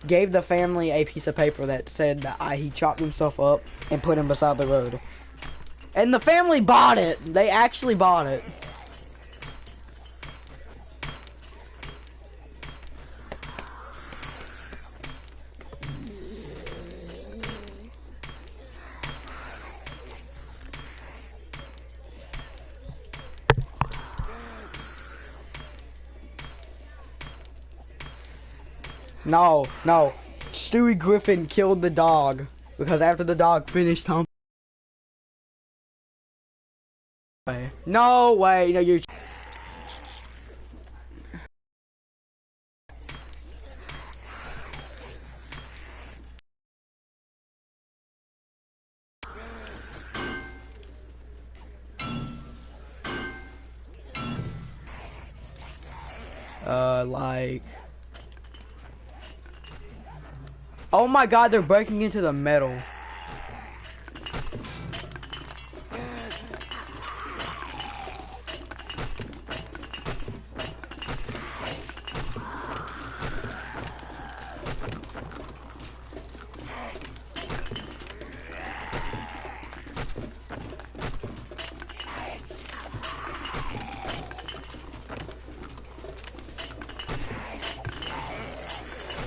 gave the family a piece of paper that said that he chopped himself up and put him beside the road. And the family bought it. They actually bought it. No, no. Stewie Griffin killed the dog because after the dog finished humping. No way. No, you're. Like. Oh my God, they're breaking into the metal.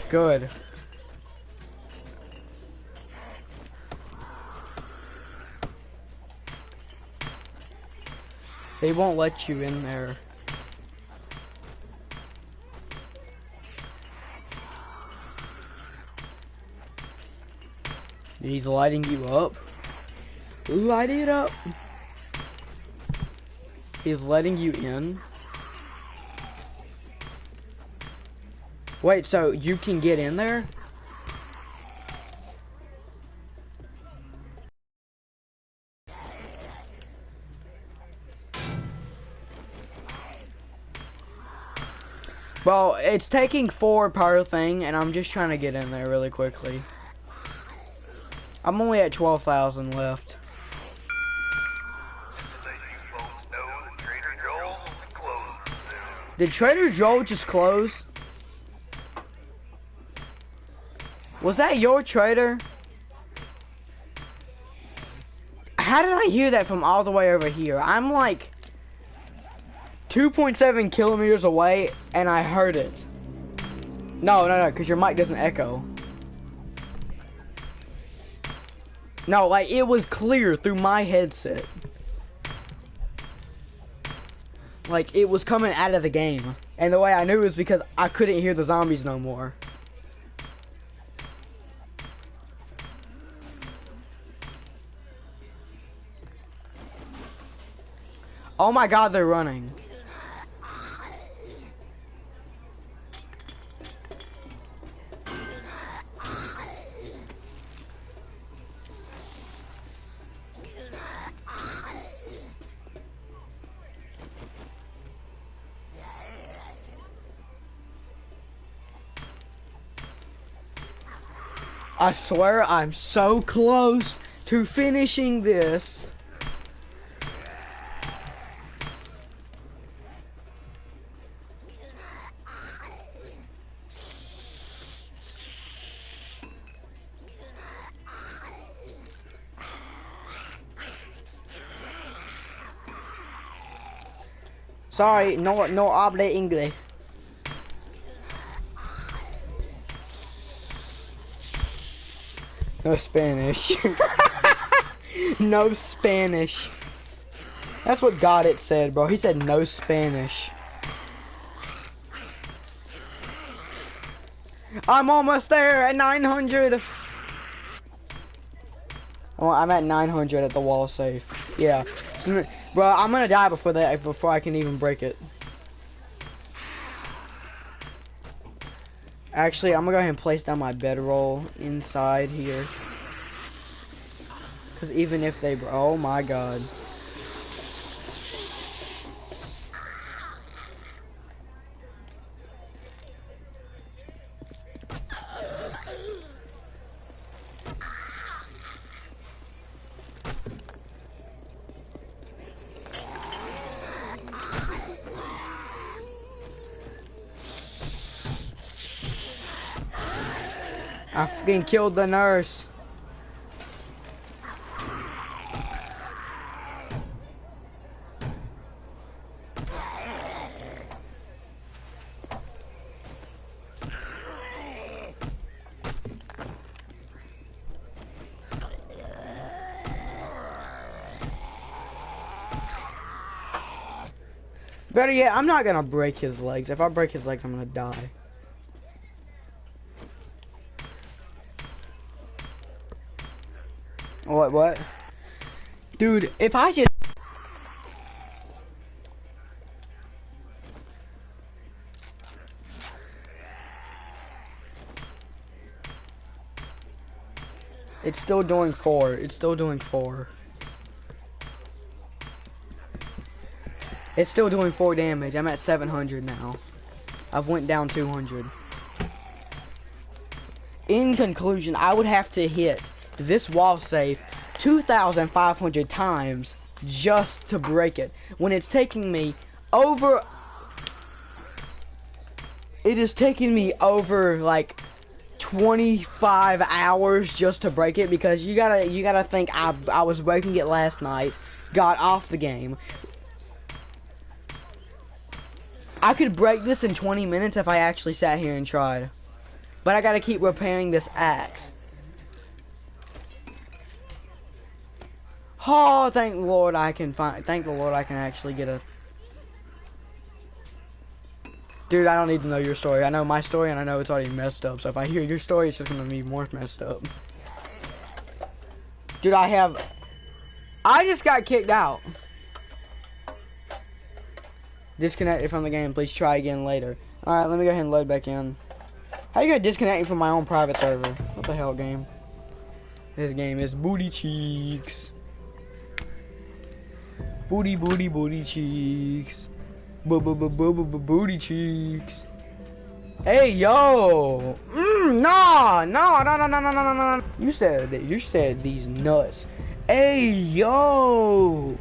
Good. They won't let you in there. He's lighting you up. Light it up. He's letting you in. Wait, so you can get in there? Well, it's taking 4 per thing, and I'm just trying to get in there really quickly. I'm only at 12,000 left. Did Trader Joel just close? Was that your trader? How did I hear that from all the way over here? I'm like 2.7 kilometers away and I heard it. No, because your mic doesn't echo. No, like it was clear through my headset. Like it was coming out of the game. And the way I knew was because I couldn't hear the zombies no more. Oh my God, they're running. I swear I'm so close to finishing this. Sorry, no hablo inglés. No Spanish. No Spanish. That's what Goddard said, bro. He said no Spanish. I'm almost there at 900. Oh, I'm at 900 at the wall safe. Yeah. Bro, I'm gonna die before I can even break it. Actually, I'm gonna go ahead and place down my bedroll inside here. Cause even if they, oh my God. I fucking killed the nurse. Better yet, I'm not gonna break his legs. If I break his legs, I'm gonna die. What? Dude, if I just... It's still doing 4. It's still doing 4. It's still doing 4 damage. I'm at 700 now. I've went down 200. In conclusion, I would have to hit this wall safe 2,500 times just to break it. When it's taking me over... It is taking me over, like, 25 hours just to break it, because you gotta think I was breaking it last night, got off the game. I could break this in 20 minutes if I actually sat here and tried. But I gotta keep repairing this axe. Oh, thank the Lord I can actually get a... Dude, I don't need to know your story. I know my story and I know it's already messed up. So if I hear your story, it's just gonna be more messed up. Dude, I just got kicked out. Disconnected from the game. Please try again later. Alright, let me go ahead and load back in. How you gonna disconnect me from my own private server? What the hell, game? This game is booty cheeks. Booty cheeks. Booty cheeks. Hey, yo! No. You said these nuts. Hey, yo!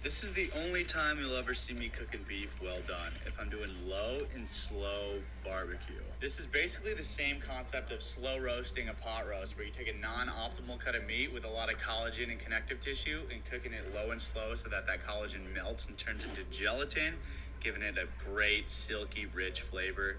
This is the only time you'll ever see me cooking beef well done, if I'm doing low and slow barbecue. This is basically the same concept of slow roasting a pot roast, where you take a non-optimal cut of meat with a lot of collagen and connective tissue and cooking it low and slow so that collagen melts and turns into gelatin, giving it a great silky rich flavor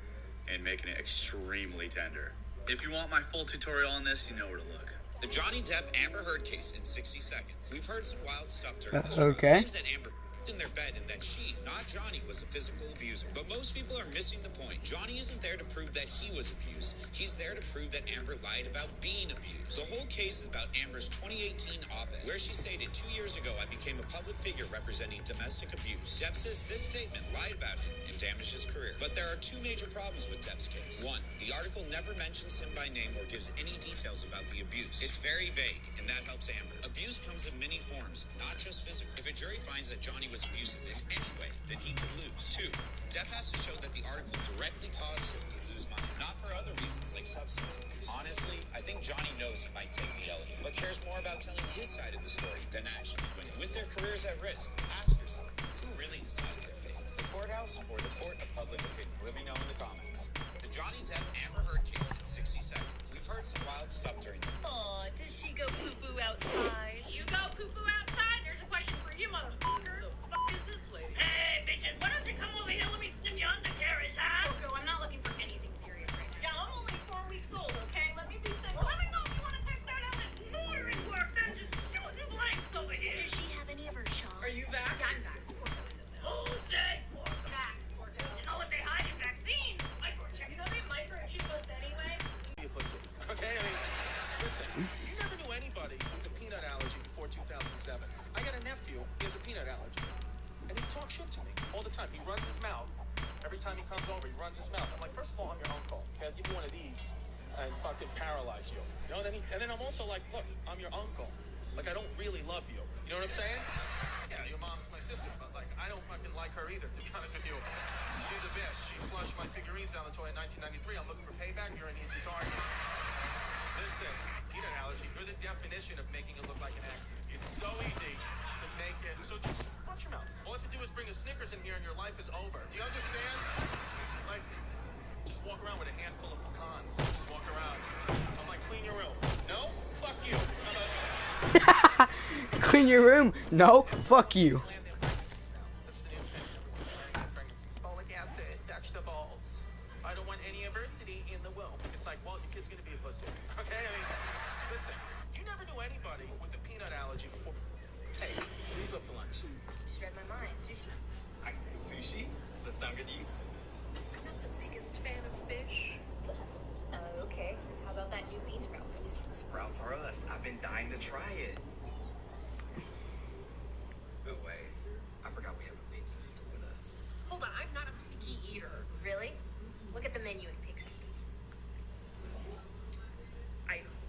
and making it extremely tender. If you want my full tutorial on this, you know where to look. The Johnny Depp Amber Heard case in 60 seconds. We've heard some wild stuff during this trial. Okay. Claims that Amber in their bed and that she, not Johnny, was a physical abuser. But most people are missing the point. Johnny isn't there to prove that he was abused. He's there to prove that Amber lied about being abused. The whole case is about Amber's 2018 op-ed, where she stated 2 years ago, I became a public figure representing domestic abuse. Depp says this statement lied about him and damaged his career. But there are two major problems with Depp's case. One, the article never mentions him by name or gives any details about the abuse. It's very vague, and that helps Amber. Abuse comes in many forms, not just physical. If a jury finds that Johnny was abusive in any way, then he could lose. Two, Depp has to show that the article directly caused him to lose money, not for other reasons like substance abuse. Honestly, I think Johnny knows he might take the L here, but cares more about telling his side of the story than actually winning. With their careers at risk, ask yourself, who really decides their fates? The courthouse or the court of public opinion? Let me know in the comments. The Johnny Depp Amber Heard case in 60 seconds. We've heard some wild stuff during the... Aw, does she go poo-poo outside? You go poo-poo outside? There's a question for you, motherfucker. The fuck is this lady? Hey, bitches, why don't you come over here? Let me snip you on the carriage, huh? Coco, I'm not looking for anything serious right now. Yeah, I'm only 4 weeks old, okay? Let me be simple. Well, let me know if you want to text out how this boring work, then just shooting blanks over here. Does she have any of her shots? Are you back? Yeah, I'm back. Who said vax? You know what they hide in vaccines? Microchip. You know they microchip us anyway? Okay, I mean, listen, you never knew anybody with a peanut allergy before 2007. I got a nephew, he has a peanut allergy. And he talks shit to me all the time. He runs his mouth. Every time he comes over, he runs his mouth. I'm like, first of all, I'm your uncle. Okay, I'll give you one of these and fucking paralyze you. You know what I mean? And then I'm also like, look, I'm your uncle. Like, I don't really love you. You know what I'm saying? Yeah, your mom's my sister, but like, I don't fucking like her either, to be honest with you. She's a bitch. She flushed my figurines down the toilet in 1993. I'm looking for payback. You're an easy target. Listen, peanut allergy, you're the definition of making it look like an accident. It's so easy to make it. So just Watch your mouth. All I have to do is bring a Snickers in here and your life is over. Do you understand? Like, just walk around with a handful of pecans. Just walk around. I'm like, clean your room. No? Fuck you. Clean your room? No? Fuck you. Folic acid, vegetables. I don't want any adversity in the womb. It's like, well, your kid's gonna be a pussy. Okay? I mean, listen, you never knew anybody with a peanut allergy before. Hey, what do you go for lunch? Just read my mind. Sushi. Sushi? Does that sound good to you? I'm not the biggest fan of fish. Okay. How about that new bean sprout place? Sprouts are us. I've been dying to try it. Oh, wait. I forgot we have a picky eater with us. Hold on, I'm not a picky eater. Really? Look at the menu and pick something.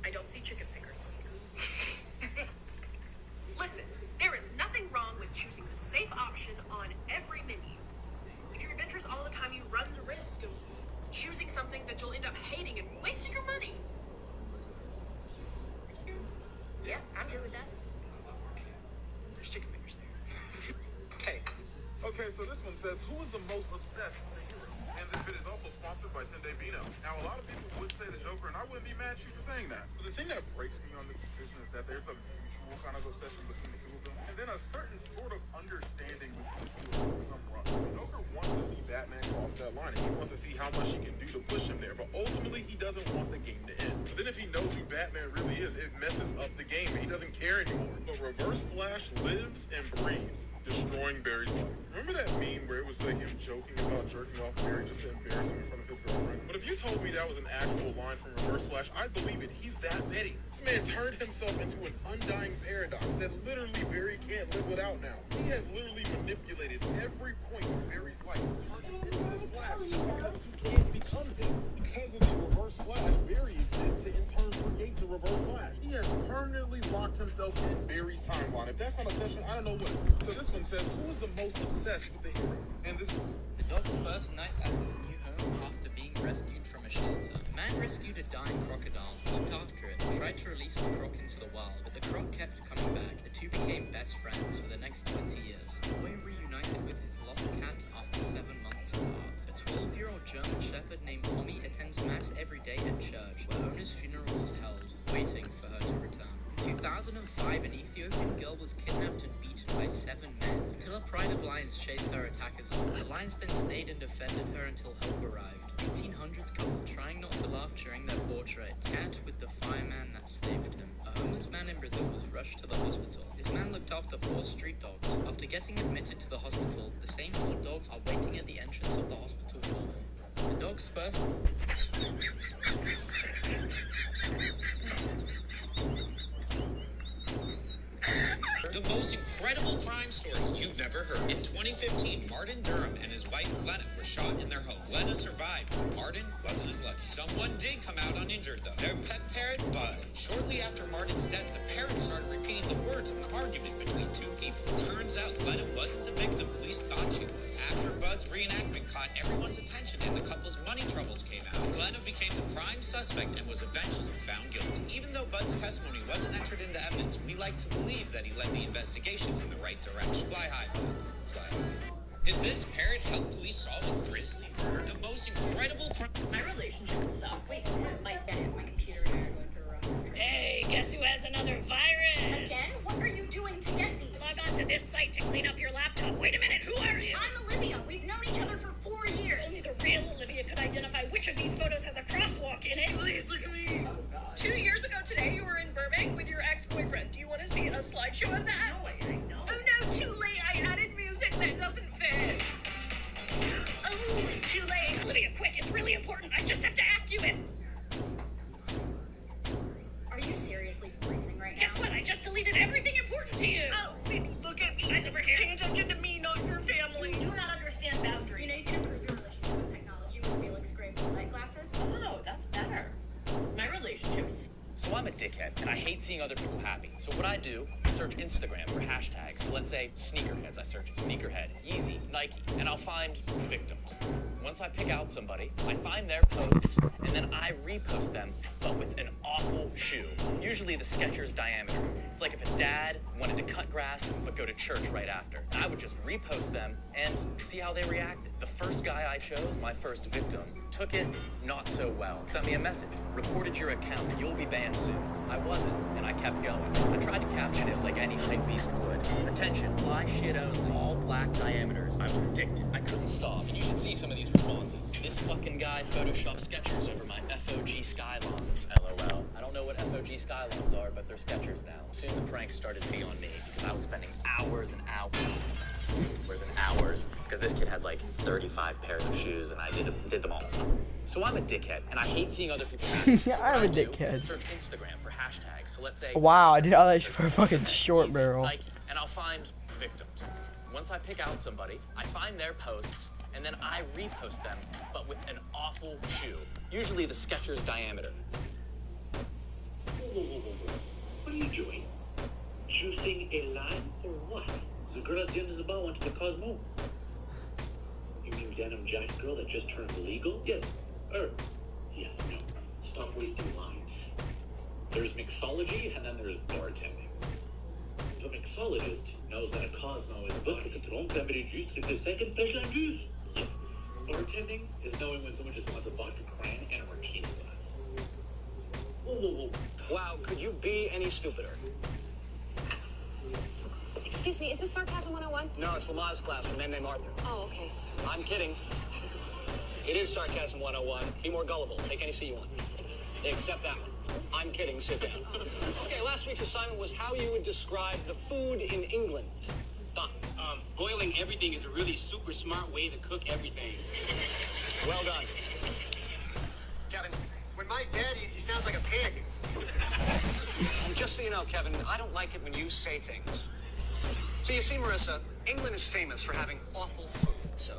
I don't see chicken fingers on here. Listen, there is nothing wrong with choosing the safe option on every menu. If you're adventurous all the time, you run the risk of choosing something that you'll end up hating and wasting your money. Yeah, I'm good with that. There's chicken fingers there. Hey. Okay, so this one says, who is the most obsessed with the hero? And this vid is also sponsored by Tunde Bino. Now, a lot of people would say the Joker, and I wouldn't be mad at you for saying that. But the thing that breaks me on this decision is that there's a mutual kind of obsession between the two of them, and then a certain sort of understanding between the two of them somewhat. The Joker wants to see Batman cross that line, and he wants to see how much he can do to push him there, but ultimately he doesn't want the game to end. But then if he knows who Batman really is, it messes up the game, and he doesn't care anymore. But Reverse Flash lives and breathes destroying Barry's life. Remember that meme where it was like him joking about jerking off Barry just to embarrass him in front of his girlfriend? But if you told me that was an actual line from Reverse Flash, I'd believe it. He's that petty. This man turned himself into an undying paradox that literally Barry can't live without now. He has literally manipulated every point of Barry's life to turn him into the Flash because he can't become him. Because of the Reverse Flash, Barry exists to in turn create the Reverse Flash. He has permanently locked himself in Barry's timeline. If that's not obsession, I don't know what. So this one says, who is the most obsessed with the hero? And this The dog's first night at his new home after being rescued from a shelter. A man rescued a dying crocodile, looked after it, tried to release the croc into the wild, but the croc kept coming back. The two became best friends for the next 20 years. The boy reunited with his lost cat after 7 months apart. A 12-year-old German shepherd named Tommy attends mass every day at church, where owner's funeral is held, waiting for her to return. In 2005, an Ethiopian girl was kidnapped and beaten by 7 men until a pride of lions chased her attackers off. The lions then stayed and defended her until help arrived. 1800s couple trying not to laugh during their portrait. Cat with the fireman that saved him. A homeless man in Brazil was rushed to the hospital. This man looked after 4 street dogs. After getting admitted to the hospital, the same 4 dogs are waiting at the entrance of the hospital for him. The dog's first... The most incredible crime story you've never heard. In 2015, Martin Durham and his wife Glenna were shot in their home. Glenna survived. Martin wasn't as lucky. Someone did come out uninjured, though. Their pet parrot, Bud. Shortly after Martin's death, the parrot started repeating the words of an argument between 2 people. Turns out Glenna wasn't the victim police thought she was. After Bud's reenactment caught everyone's attention and the couple's money troubles came out, Glenna became the prime suspect and was eventually found guilty. Even though Bud's testimony wasn't entered into evidence, we like to believe that he led the investigation in the right direction. Fly high, Bud. Fly high. Did this parrot help police solve a grisly murder? The most incredible crime. My relationships suck. Wait, my computer and I are going through a rough patch. Hey, guess who has another virus? Again? What are you doing to get these? Log on to this site to clean up your laptop. Wait a minute, who are you? I'm Olivia. We've known each other for 4 years. Only the real Olivia could identify which of these photos has a crosswalk in it. Please look at me. Oh, God. 2 years ago today, you were in Burbank with your ex-boyfriend. Do you want to see a slideshow of that? No way, I know. Oh, no, too late. I added music that doesn't fit. Oh, too late. Olivia, quick, it's really important. I just have to ask you it. Are you seriously freezing right now? Guess what? I just deleted everything important to you. Oh, baby, look at me. Eyes over here. Pay attention to me, not your family. dickhead, and I hate seeing other people happy. So what I do is search Instagram for hashtags. So let's say sneakerheads. I search sneakerhead, Yeezy, Nike, and I'll find victims. Once I pick out somebody, I find their posts, and then I repost them, but with an awful shoe. Usually the Skechers diameter. It's like if a dad wanted to cut grass, but go to church right after. And I would just repost them and see how they reacted. The first guy I chose, my first victim, took it not so well. Sent me a message. Reported your account. You'll be banned soon. I wasn't, and I kept going. I tried to caption it like any hypebeast would. Attention, fly shit only. All black diameters. I was addicted. I couldn't stop. And you should see some of these responses. This fucking guy photoshopped Skechers over my FOG Skylons. LOL. I don't know what FOG Skylons are, but they're Skechers now. Soon the pranks started to be on me because I was spending hours and hours because this kid had like 35 pairs of shoes and I did them all. So I'm a dickhead and I hate seeing other people happy. So I'm a dickhead. Search Instagram for hashtags. So let's say wow, I did all that shit for a fucking short barrel. Nike, and I'll find victims. Once I pick out somebody, I find their posts and then I repost them, but with an awful shoe. Usually the Skechers diameter. Whoa. What are you doing? Choosing a line for what? The girl at the end of the bar wanted the Cosmo. You mean denim jacket girl that just turned legal? Yes. Yeah, no. Stop wasting lines. There's mixology and then there's bartending. The mixologist knows that a Cosmo is vodka citron, cranberry juice, triple sec, and fresh lime juice. Yeah. Bartending is knowing when someone just wants a vodka cran and a martini glass. Whoa. Wow, could you be any stupider? Excuse me, is this Sarcasm 101? No, it's Lamaze class from Name Arthur. Oh, okay. I'm kidding. It is Sarcasm 101. Be more gullible. Take any seat you want. Except that one. I'm kidding. Sit down. Okay, last week's assignment was how you would describe the food in England. Done. Boiling everything is a really super smart way to cook everything. Well done. Kevin. When my dad eats, he sounds like a pig. And just so you know, Kevin, I don't like it when you say things. So you see, Marissa, England is famous for having awful food, so...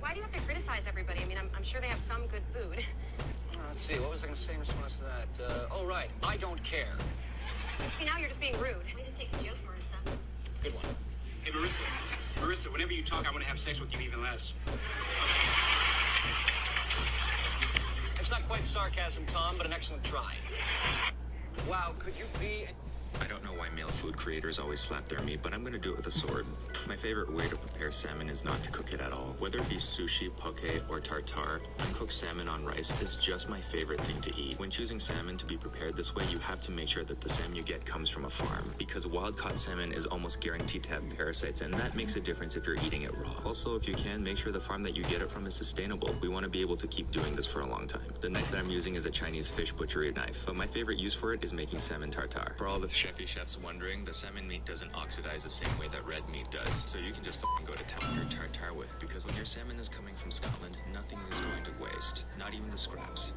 Why do you have to criticize everybody? I mean, I'm sure they have some good food. Let's see, what was I going to say in response to that? Oh, right, I don't care. See, now you're just being rude. Way to take the joke, Marissa. Good one. Hey, Marissa, whenever you talk, I want to have sex with you even less. It's not quite sarcasm, Tom, but an excellent try. Wow, could you be... I don't know why male food creators always slap their meat, but I'm gonna do it with a sword. My favorite way to prepare salmon is not to cook it at all. Whether it be sushi, poke, or tartare, uncooked salmon on rice is just my favorite thing to eat. When choosing salmon to be prepared this way, you have to make sure that the salmon you get comes from a farm, because wild-caught salmon is almost guaranteed to have parasites, and that makes a difference if you're eating it raw. Also, if you can, make sure the farm that you get it from is sustainable. We want to be able to keep doing this for a long time. The knife that I'm using is a Chinese fish butchery knife, but my favorite use for it is making salmon tartare. For all the chefy chefs wondering, the salmon meat doesn't oxidize the same way that red meat does, so you can just fucking go to town on your tartare with, because when your salmon is coming from Scotland, nothing is going to waste, not even the scraps.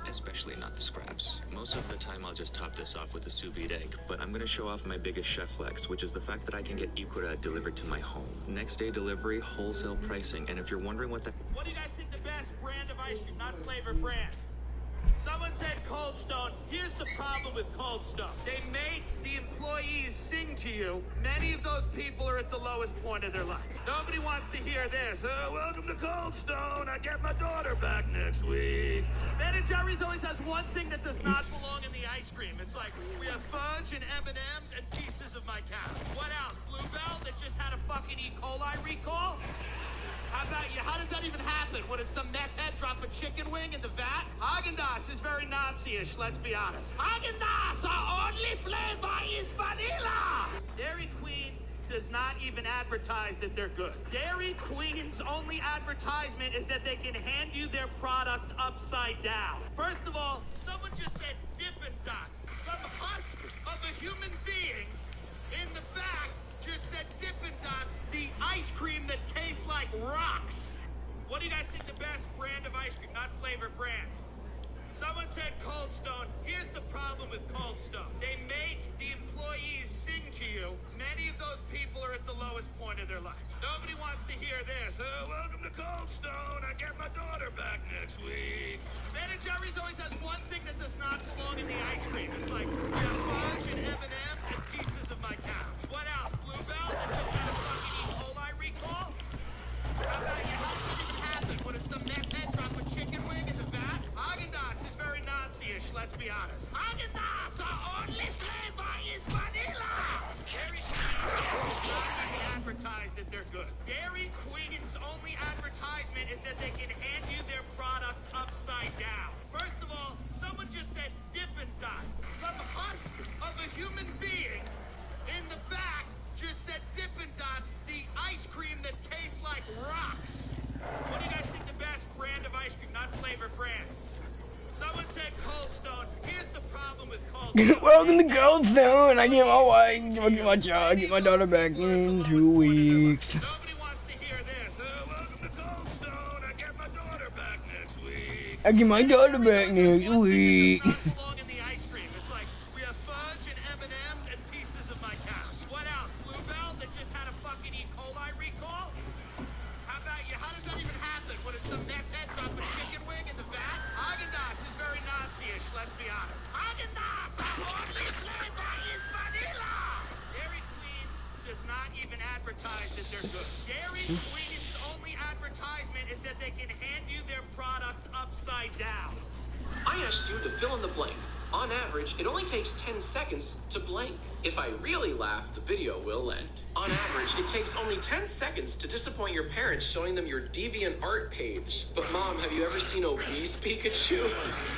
Especially not the scraps. Most of the time I'll just top this off with a sous vide egg, but I'm gonna show off my biggest chef flex, which is the fact that I can get ikura delivered to my home. Next day delivery, wholesale pricing, and if you're wondering what What do you guys think the best brand of ice cream, not flavor brand? Someone said Cold Stone. Here's the problem with Cold Stone. They make the employees sing to you. Many of those people are at the lowest point of their life. Nobody wants to hear this. Welcome to Cold Stone. I get my daughter back next week. Ben & Jerry's always has one thing that does not belong in the ice cream. It's like, we have fudge and M&Ms and pieces of my cow. What else? Bluebell that just had a fucking E. coli recall? How about you? How does that even happen? What, does some meth head drop a chicken wing in the vat? Haagen-Dazs is very Nazi-ish, let's be honest. Haagen-Dazs, our only flavor is vanilla! Dairy Queen does not even advertise that they're good. Dairy Queen's only advertisement is that they can hand you their product upside down. First of all, someone just said Dippin' Dots. Some husk of a human being in the back just said Dippin' Dots, the ice cream that tastes like rocks. What do you guys think the best brand of ice cream, not flavor brand? Someone said Cold Stone. Here's the problem with Cold Stone. They make the employees sing to you. Many of those people are at the lowest point of their life. Nobody wants to hear this. Welcome to Cold Stone. I get my daughter back next week. Ben and Jerry's always has one thing that does not belong in the ice cream. It's like we have fudge and M&M's and pieces of my couch. What else? Bluebell that just had a fucking E. coli recall? How about you? How does it even happen? What if some meth head drop a chicken wing in the vat? Haagen-Dazs is very Nazi-ish, let's be honest. Haagen-Dazs, our only flavor is vanilla! Dairy Queen is not even advertised that they're good. Dairy Queen's only advertisement is that they can hand you their product upside down. First of all, someone just said Dippin' Dots. Some husk of a human being in the back just said Dippin' Dots, the ice cream that tastes like rocks. What do you guys think the best brand of ice cream, not flavor brand? Someone said Cold Stone. Here's the problem with Cold Stone. Welcome to Cold Stone. I get my wife, I get my child, I get my daughter back in 2 weeks. Nobody wants to hear this. Welcome to Cold Stone. I get my daughter back next week. I get my daughter back next week. Belong in the ice cream. It's like we have fudge and M&M's and pieces of my couch. What else? Bluebell that just had a fucking E. coli recall? How about you? How does that even happen? What if some meth head drop a chicken wing in the vat? Haagen-Dazs is very Nazi-ish, let's be honest. Haagen-Dazs, our only flavor is vanilla! Dairy Queen does not even advertise that they're good. Dairy Queen's only advertisement is that they can hand you their product upside down. I asked you to fill in the blank. On average, it only takes 10 seconds to blank. If I really laugh, the video will end. On average, it takes only 10 seconds to disappoint your parents showing them your DeviantArt page. But Mom, have you ever seen obese Pikachu? It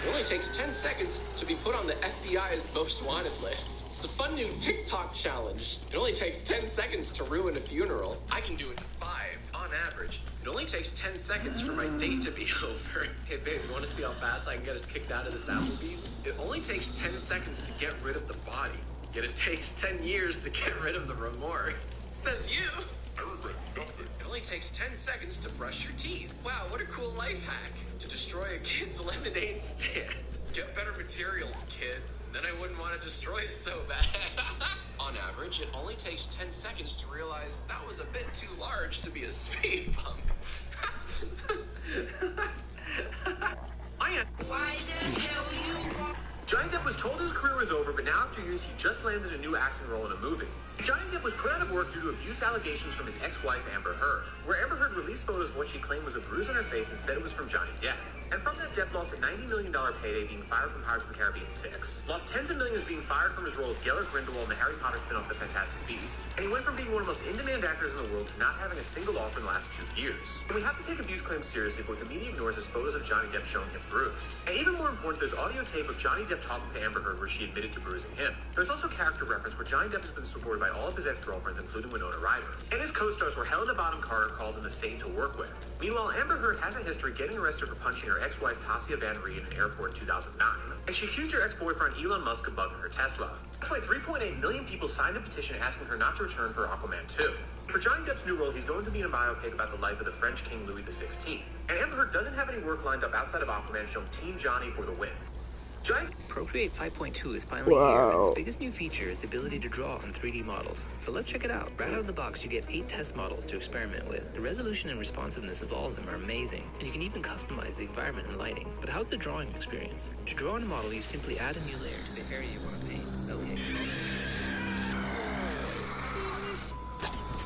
only takes 10 seconds to be put on the FBI's most wanted list. The fun new TikTok challenge. It only takes 10 seconds to ruin a funeral. I can do it in 5 on average. It only takes 10 seconds for my date to be over. Hey babe, you want to see how fast I can get us kicked out of this Applebee's? It only takes 10 seconds to get rid of the body. Yet it takes 10 years to get rid of the remorse. Says you. I regret nothing. It only takes 10 seconds to brush your teeth. Wow, what a cool life hack. To destroy a kid's lemonade stand. Get better materials, kid. Then I wouldn't want to destroy it so bad. On average, it only takes 10 seconds to realize that was a bit too large to be a speed bump. Why the hell you... Johnny Depp was told his career was over, but now after years, he just landed a new acting role in a movie. Johnny Depp was put out of work due to abuse allegations from his ex-wife, Amber Heard, where Amber Heard released photos of what she claimed was a bruise on her face and said it was from Johnny Depp. And from that, Depp lost a $90 million payday being fired from Pirates of the Caribbean 6, lost tens of millions being fired from his role as Gellert Grindelwald in the Harry Potter spin-off The Fantastic Beasts, and he went from being one of the most in-demand actors in the world to not having a single offer in the last 2 years. And we have to take abuse claims seriously, but what the media ignores is photos of Johnny Depp showing him bruised. And even more important, there's audio tape of Johnny Depp talking to Amber Heard where she admitted to bruising him. There's also character reference where Johnny Depp has been supported by all of his ex-girlfriends, including Winona Ryder. And his co-stars were Helena Bonham Carter called him a saint to work with. Meanwhile, Amber Heard has a history getting arrested for punching her ex-wife Tasia Van Ree in an airport in 2009. And she accused her ex-boyfriend Elon Musk of bugging her Tesla. That's why 3.8 million people signed a petition asking her not to return for Aquaman 2. For Johnny Depp's new role, he's going to be in a biopic about the life of the French King Louis XVI. And Amber Heard doesn't have any work lined up outside of Aquaman showing Teen Johnny for the win. Procreate 5.2 is finally here, and its biggest new feature is the ability to draw on 3D models. So let's check it out. Right out of the box, you get 8 test models to experiment with. The resolution and responsiveness of all of them are amazing, and you can even customize the environment and lighting. But how's the drawing experience? To draw on a model, you simply add a new layer to the area you want to paint. Okay.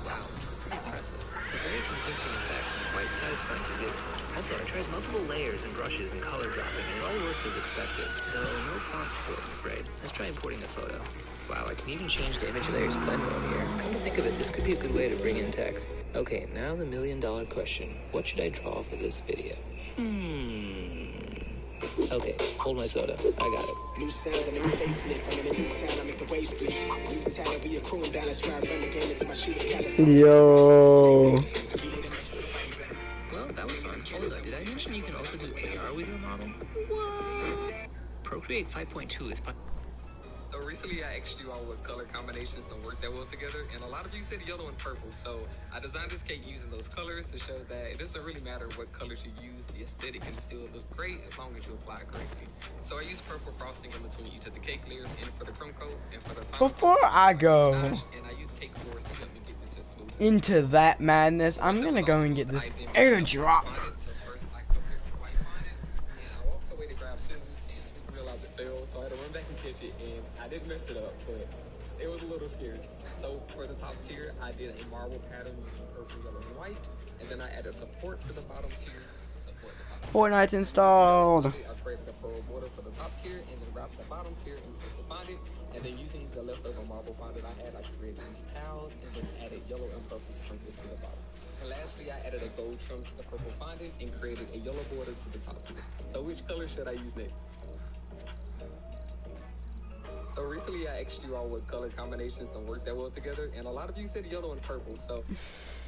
Wow, this is pretty impressive. It's a very convincing effect and quite satisfying to do. Also, I tried multiple layers and brushes and color dropping, and it all worked as expected. Though no font support, I'm afraid. Let's try importing a photo. Wow, I can even change the image layer's blend mode here. Come to think of it, this could be a good way to bring in text. Okay, now the million-dollar question. What should I draw for this video? Okay, hold my soda. I got it. New sounds, I'm in the facelift. I'm in a new town, I make the waves split. New town, we a crew and balance, ride, run the game into my shooters, callous. Yo. Well, that was fun. Hold on, did I mention you can also do AR with your model? What? Procreate 5.2 is fun. So recently I asked you all what color combinations don't work that well together, and a lot of you said yellow and purple. So I designed this cake using those colors to show that it doesn't really matter what colors you use, the aesthetic can still look great as long as you apply it correctly. So I used purple frosting in between each of the cake layers, and for the crumb coat, and for the before I go and I used cake floors to help me get this as smooth into that madness, I'm gonna go and get this airdrop. fell, so I had to run back and catch it, and I didn't mess it up, but it was a little scary. So for the top tier, I did a marble pattern using purple, yellow, and white, and then I added support to the bottom tier to support the top tier. Fortnite's installed. I created a pearl border for the top tier, and then wrapped the bottom tier in purple fondant, and then using the leftover marble fondant I had, I created these towels, and then added yellow and purple sprinkles to the bottom. And lastly, I added a gold trim to the purple fondant and created a yellow border to the top tier. So which color should I use next? So recently I asked you all what color combinations don't work that well together, and a lot of you said yellow and purple, so...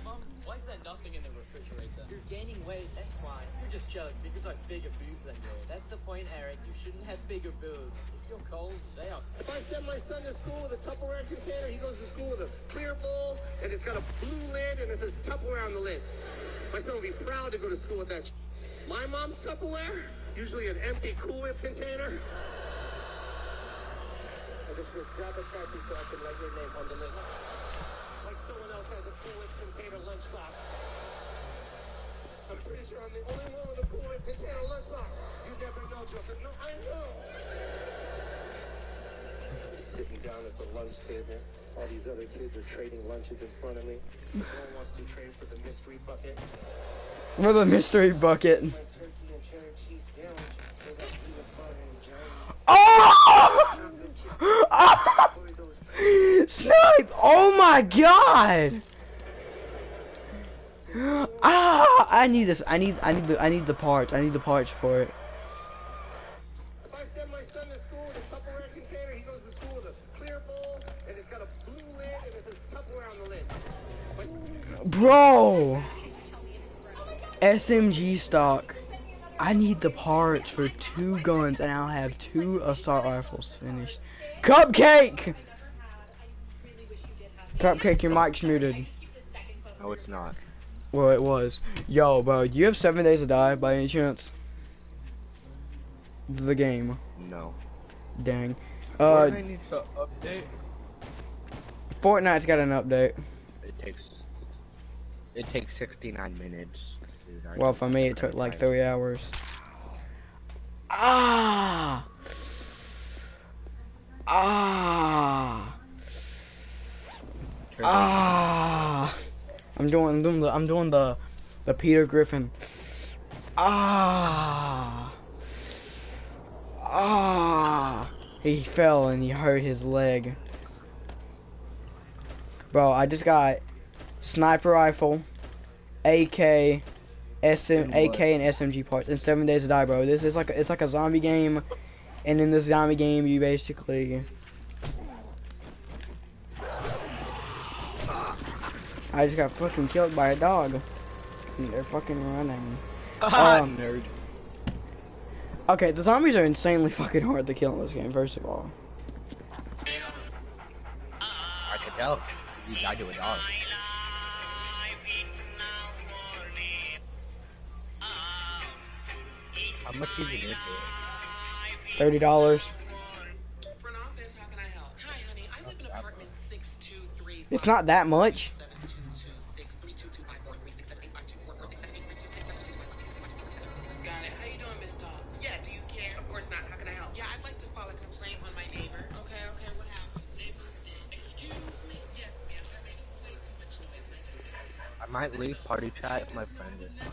Mom, why is there nothing in the refrigerator? You're gaining weight, that's why. You're just jealous because I have bigger boobs than yours. That's the point, Eric. You shouldn't have bigger boobs. If you're cold, they are. If I send my son to school with a Tupperware container, he goes to school with a clear bowl, and it's got a blue lid, and it says Tupperware on the lid. My son will be proud to go to school with that. My mom's Tupperware, usually an empty Cool Whip container. I just grab a Sharpie so I can write your name on the lid. Like someone else has a Cool Whip container lunchbox. I'm pretty sure I'm the only one with a Cool Whip container lunchbox. You never know, Joseph. No, I know. I'm sitting down at the lunch table. All these other kids are trading lunches in front of me. No one wants to trade for the mystery bucket. For the mystery bucket. My turkey and cheddar cheese sandwich so that peanut butter and jelly. Oh! Snipe! Oh my god! Ah! I need this. I need the parts. I need the parts for it. If I send my son to school with a Tupperware container, he goes to school with a clear bowl, and it's got a blue lid, and it says Tupperware on the lid. Bro! SMG stock. I need the parts for 2 guns, and I'll have 2 assault rifles finished. Cupcake! Cupcake, your mic's muted. No, it's not. Well, it was. Yo, bro, do you have 7 days to die by any chance? The game. No. Dang. Fortnite needs to update. Fortnite's got an update. It takes 69 minutes. Well, for me, it took like 3 hours. Ah! Ah! Ah! I'm doing the Peter Griffin. Ah! Ah! He fell and he hurt his leg. Bro, I just got sniper rifle, AK, AK and SMG parts in 7 days to die, bro. This is it's like a zombie game, and in this zombie game you basically I just got fucking killed by a dog. And they're fucking running. Nerd. Okay, the zombies are insanely fucking hard to kill in this game, first of all. I could tell. You died to a dog. How much even is it? $30. Front office, how can I help? Hi, honey. I live in apartment 623. It's not that much. Got it. How you doing, Miss Dog? Yeah, do you care? Of course not. How can I help? Yeah, I'd like to file a complaint on my neighbor. Okay, what happened? They moved in. Excuse me? Yes, ma'am. They're making way too much noise and I just... I might leave party chat if my friend is on.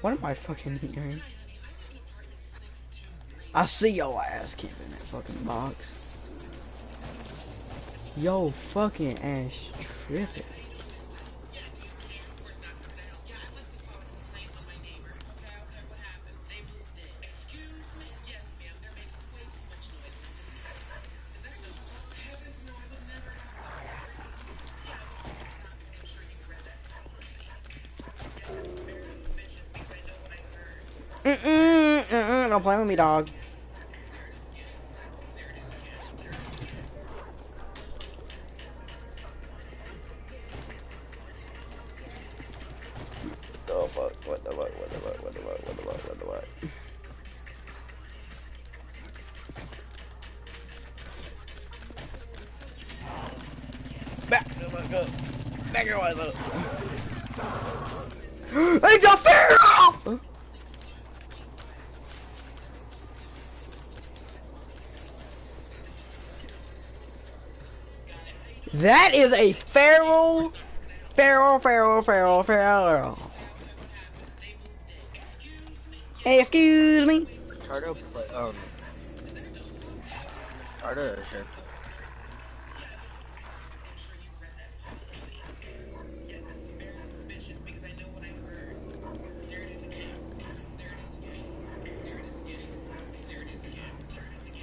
What am I fucking hearing? I see your ass keeping that fucking box. Yo, fucking ass tripping. no playing with me, dog. Oh fuck, what the fuck, what the fuck, what the fuck, what the fuck, what the fuck. Back the fuck up. Back your ass up. It's a feral! That is a feral. Excuse me. Try to play, try to share.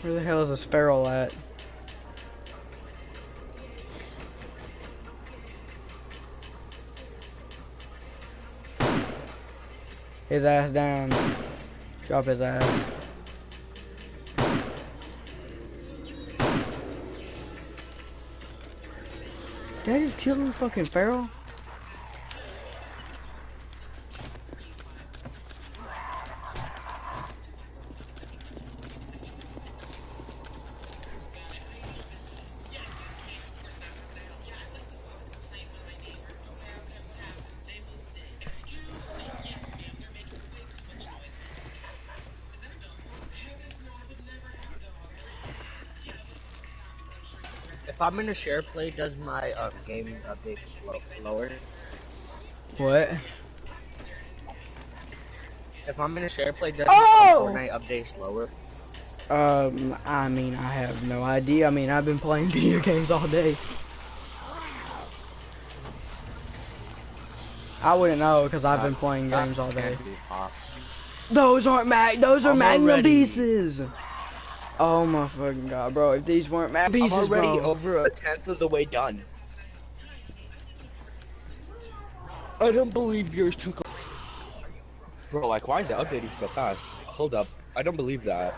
Where the hell is this feral at? His ass down. Drop his ass. Did I just kill him, fucking feral? If I'm in a share play, does my game update lower? What? If I'm in a share play, does Fortnite updates lower? I mean, I have no idea. I mean, I've been playing video games all day. I wouldn't know because I've been playing games all day. Those aren't those are Magnum pieces. Oh my fucking god, bro! If these weren't Magnum pieces, I'm already bro. over a 10th of the way done. I don't believe yours took. Bro, like, why is it updating so fast? Hold up, I don't believe that.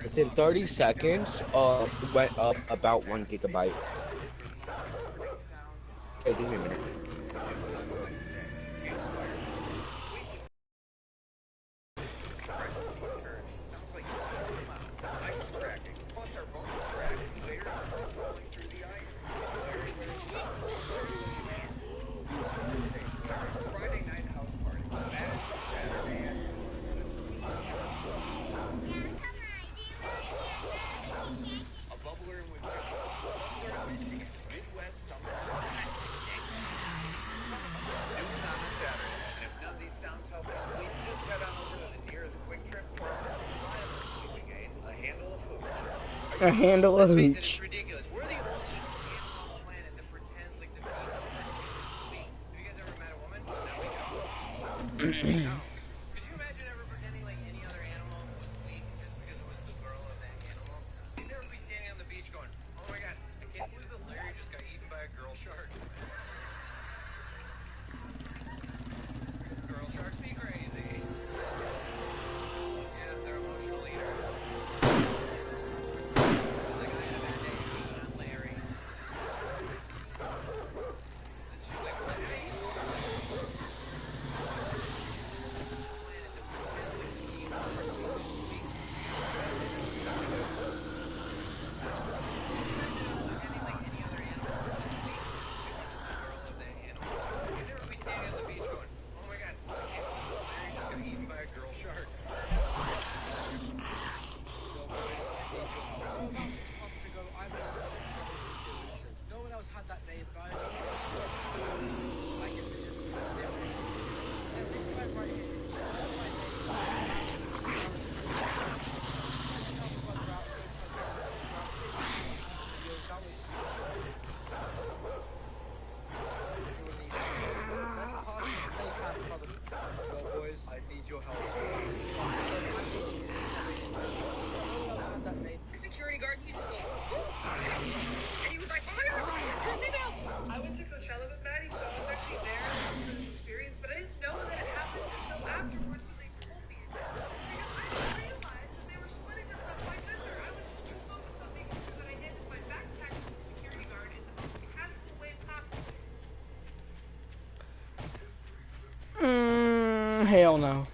Within 30 seconds, it went up about 1 gigabyte. Hey, give me a minute. A handle of hooch. Hell no.